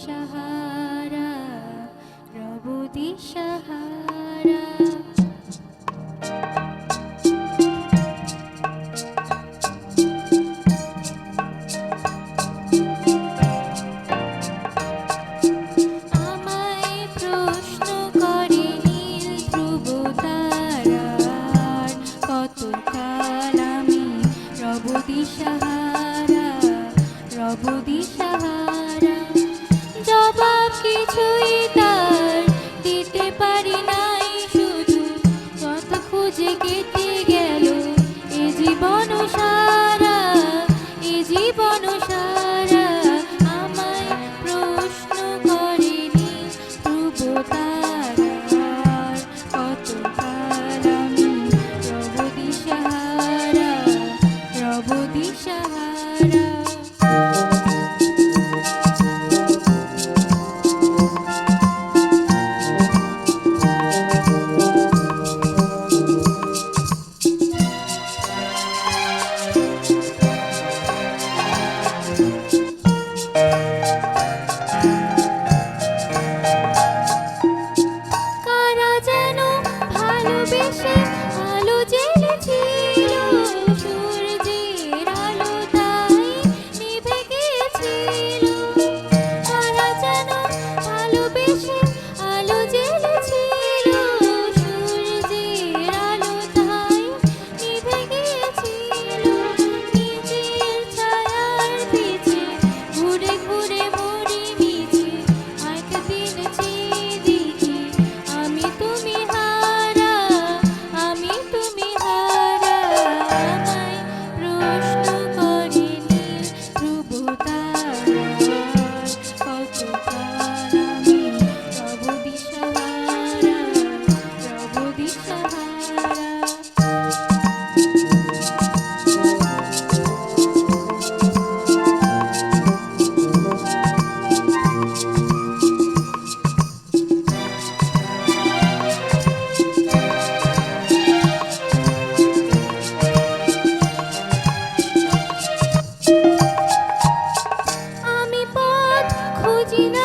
দিশাহারা, রব দিশাহারা। আমায় প্রশ্ন করে নীল ধ্রুব তারার, কতকাল আমি রব দিশাহারা, রব দিশাহারা। জবাব কিছুই তার দিতে পারি নাই, শুধু পথ খুঁজে কেটে গেল এ জীবন সারা, এ জীবন সারা। আমায় প্রশ্ন করেনি ধ্রুব তারার, কতকাল আমি রব দিশাহারা, রব দিশাহারা। কারা যেন ভালোবেসে আলো জ্বেলেছিল, সূর্যের আলো তাই নিভে গিয়েছিল। কারা যেন ভালোবেসে আলো জ্বেলেছিল, সূর্যের আলো তাই নিভে গিয়েছিল। নিজের ছায়ার পিছে ঘুরে ঘুরে মরি মিছে, একদিন চেয়ে দেখি আমি তুমি হারা, আমি তুমি হারা। আমায় প্রশ্ন করেনি ধ্রুব তারার, কতকাল আমি রব দিশাহারা, রব দিশাহারা। আমি পথ খুঁজি না।